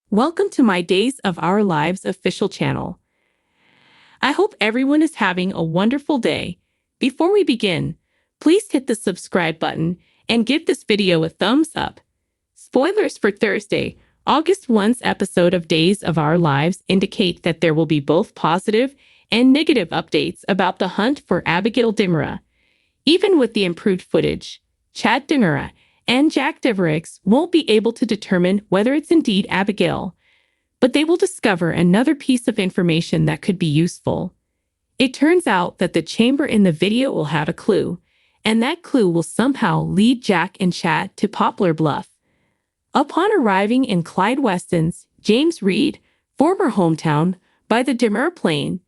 Welcome to my Days of Our Lives official channel. I hope everyone is having a wonderful day. Before we begin, please hit the subscribe button and give this video a thumbs up. Spoilers for Thursday, August 1's episode of Days of Our Lives indicate that there will be both positive and negative updates about the hunt for Abigail Dimura. Even with the improved footage, Chad Dimura and Jack Devereux won't be able to determine whether it's indeed Abigail, but they will discover another piece of information that could be useful. It turns out that the chamber in the video will have a clue, and that clue will somehow lead Jack and Chad to Poplar Bluff. Upon arriving in Clyde Weston's James Reed, former hometown, by the Dimura Plain,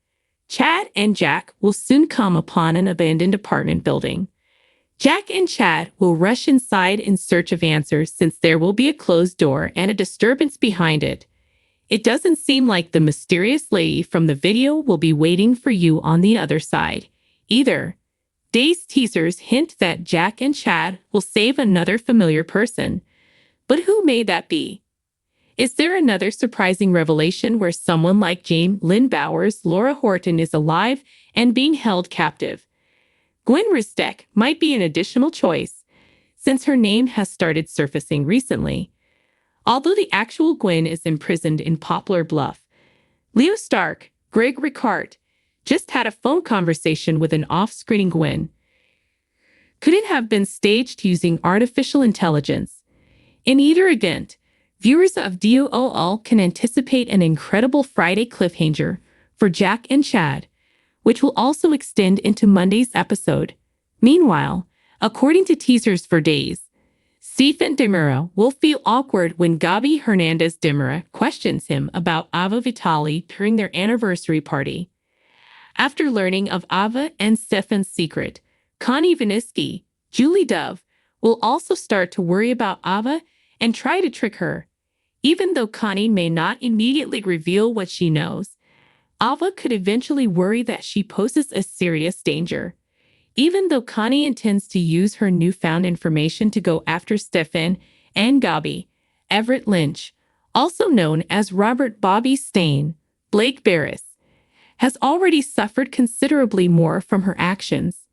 Chad and Jack will soon come upon an abandoned apartment building. Jack and Chad will rush inside in search of answers since there will be a closed door and a disturbance behind it. It doesn't seem like the mysterious lady from the video will be waiting for you on the other side, either. Day's teasers hint that Jack and Chad will save another familiar person. But who may that be? Is there another surprising revelation where someone like James Lynn Bowers' Laura Horton is alive and being held captive? Gwen Ristek might be an additional choice, since her name has started surfacing recently. Although the actual Gwen is imprisoned in Poplar Bluff, Leo Stark, Greg Ricart, just had a phone conversation with an off-screen Gwen. Could it have been staged using artificial intelligence? In either event, viewers of DOOL can anticipate an incredible Friday cliffhanger for Jack and Chad, which will also extend into Monday's episode. Meanwhile, according to teasers for Days, Stephen Dimura will feel awkward when Gabi Hernandez Dimura questions him about Ava Vitali during their anniversary party. After learning of Ava and Stefan's secret, Connie Viniski, Julie Dove, will also start to worry about Ava and try to trick her. Even though Connie may not immediately reveal what she knows, Ava could eventually worry that she poses a serious danger. Even though Connie intends to use her newfound information to go after Stefan and Gabi, Everett Lynch, also known as Robert Bobby Stain, Blake Barris, has already suffered considerably more from her actions.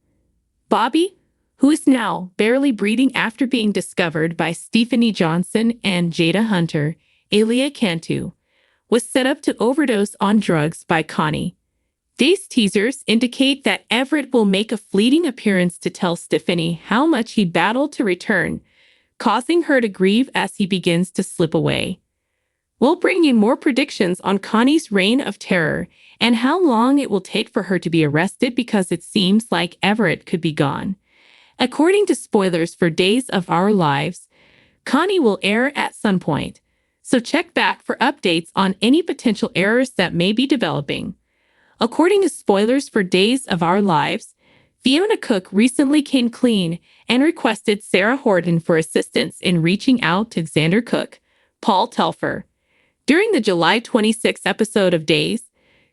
Bobby, who is now barely breathing after being discovered by Stephanie Johnson and Jada Hunter, Elia Cantu, was set up to overdose on drugs by Connie. Day's teasers indicate that Everett will make a fleeting appearance to tell Stephanie how much he battled to return, causing her to grieve as he begins to slip away. We'll bring you more predictions on Connie's reign of terror and how long it will take for her to be arrested because it seems like Everett could be gone. According to spoilers for Days of Our Lives, Connie will air at some point, so check back for updates on any potential errors that may be developing. According to spoilers for Days of Our Lives, Fiona Cook recently came clean and requested Sarah Horton for assistance in reaching out to Xander Cook, Paul Telfer. During the July 26 episode of Days,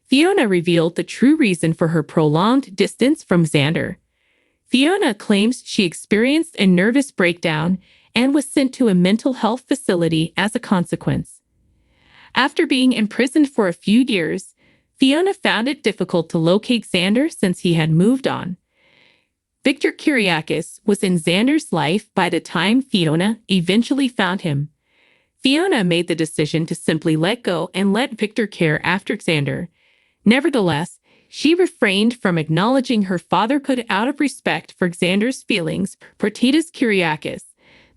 Fiona revealed the true reason for her prolonged distance from Xander. Fiona claims she experienced a nervous breakdown and was sent to a mental health facility as a consequence. After being imprisoned for a few years, Fiona found it difficult to locate Xander since he had moved on. Victor Kiriakis was in Xander's life by the time Fiona eventually found him. Fiona made the decision to simply let go and let Victor care after Xander. Nevertheless, she refrained from acknowledging her fatherhood out of respect for Xander's feelings for Titus Kiriakis,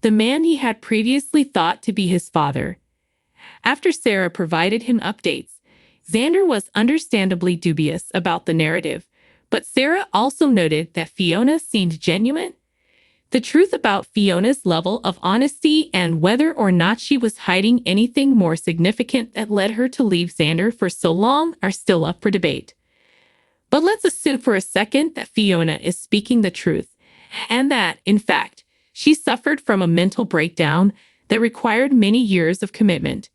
the man he had previously thought to be his father. After Sarah provided him updates, Xander was understandably dubious about the narrative, but Sarah also noted that Fiona seemed genuine. The truth about Fiona's level of honesty and whether or not she was hiding anything more significant that led her to leave Xander for so long are still up for debate. But let's assume for a second that Fiona is speaking the truth, and that, in fact, she suffered from a mental breakdown that required many years of commitment.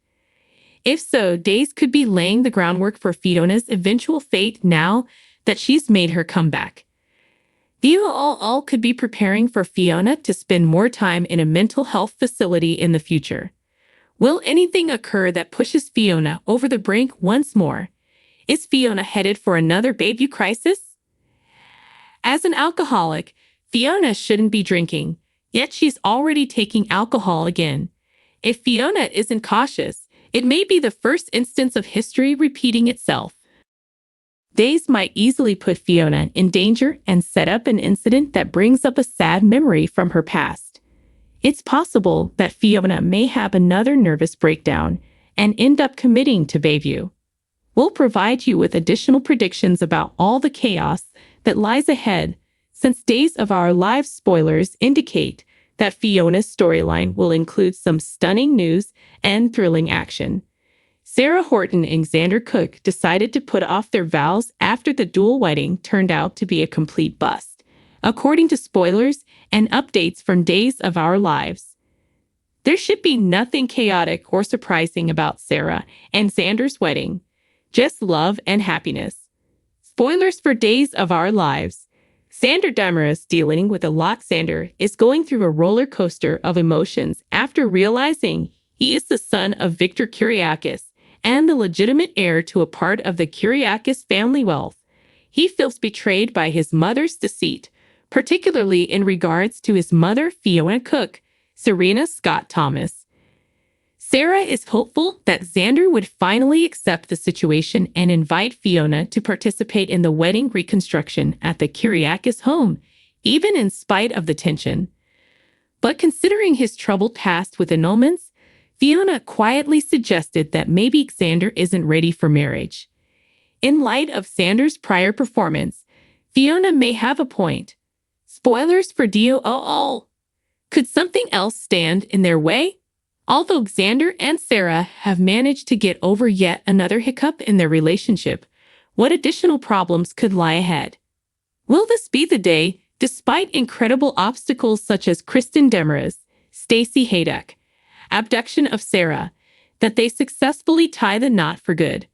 If so, Days could be laying the groundwork for Fiona's eventual fate now that she's made her comeback. DOOL could be preparing for Fiona to spend more time in a mental health facility in the future. Will anything occur that pushes Fiona over the brink once more? Is Fiona headed for another baby crisis? As an alcoholic, Fiona shouldn't be drinking, yet she's already taking alcohol again. If Fiona isn't cautious, it may be the first instance of history repeating itself. Days might easily put Fiona in danger and set up an incident that brings up a sad memory from her past. It's possible that Fiona may have another nervous breakdown and end up committing to Bayview. We'll provide you with additional predictions about all the chaos that lies ahead, since Days of Our Lives spoilers indicate that Fiona's storyline will include some stunning news and thrilling action. Sarah Horton and Xander Cook decided to put off their vows after the dual wedding turned out to be a complete bust, according to spoilers and updates from Days of Our Lives. There should be nothing chaotic or surprising about Sarah and Xander's wedding, just love and happiness. Spoilers for Days of Our Lives. Xander Demarest, dealing with a lot. Xander is going through a roller coaster of emotions after realizing he is the son of Victor Kyriakis and the legitimate heir to a part of the Kyriakis family wealth. He feels betrayed by his mother's deceit, particularly in regards to his mother, Fiona Cook, Serena Scott Thomas. Sarah is hopeful that Xander would finally accept the situation and invite Fiona to participate in the wedding reconstruction at the Kyriakis home, even in spite of the tension. But considering his troubled past with annulments, Fiona quietly suggested that maybe Xander isn't ready for marriage. In light of Xander's prior performance, Fiona may have a point. Spoilers for DOOL. Could something else stand in their way? Although Xander and Sarah have managed to get over yet another hiccup in their relationship, what additional problems could lie ahead? Will this be the day, despite incredible obstacles such as Kristen Demarest, Stacey Haydock, abduction of Sarah, that they successfully tie the knot for good?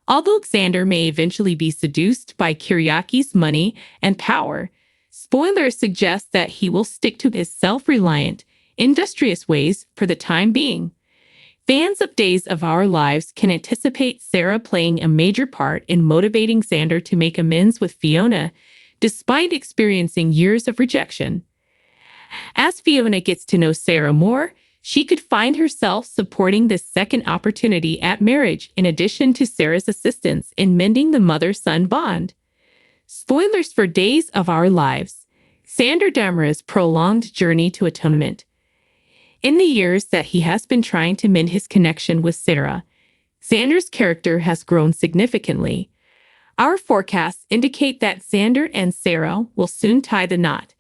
Although Xander may eventually be seduced by Kyriakis' money and power, spoilers suggest that he will stick to his self-reliant, industrious ways for the time being. Fans of Days of Our Lives can anticipate Sarah playing a major part in motivating Xander to make amends with Fiona, despite experiencing years of rejection. As Fiona gets to know Sarah more, she could find herself supporting this second opportunity at marriage in addition to Sarah's assistance in mending the mother-son bond. Spoilers for Days of Our Lives. Xander Demarest's prolonged journey to atonement. In the years that he has been trying to mend his connection with Sarah, Xander's character has grown significantly. Our forecasts indicate that Xander and Sarah will soon tie the knot,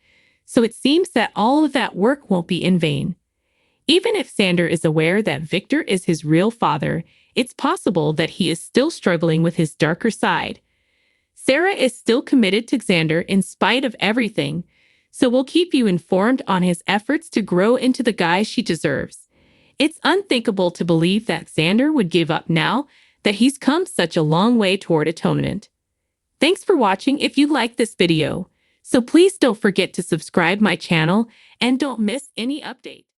so it seems that all of that work won't be in vain. Even if Xander is aware that Victor is his real father, it's possible that he is still struggling with his darker side. Sarah is still committed to Xander in spite of everything, so we'll keep you informed on his efforts to grow into the guy she deserves. It's unthinkable to believe that Xander would give up now that he's come such a long way toward atonement. Thanks for watching. If you liked this video, so please don't forget to subscribe my channel and don't miss any updates.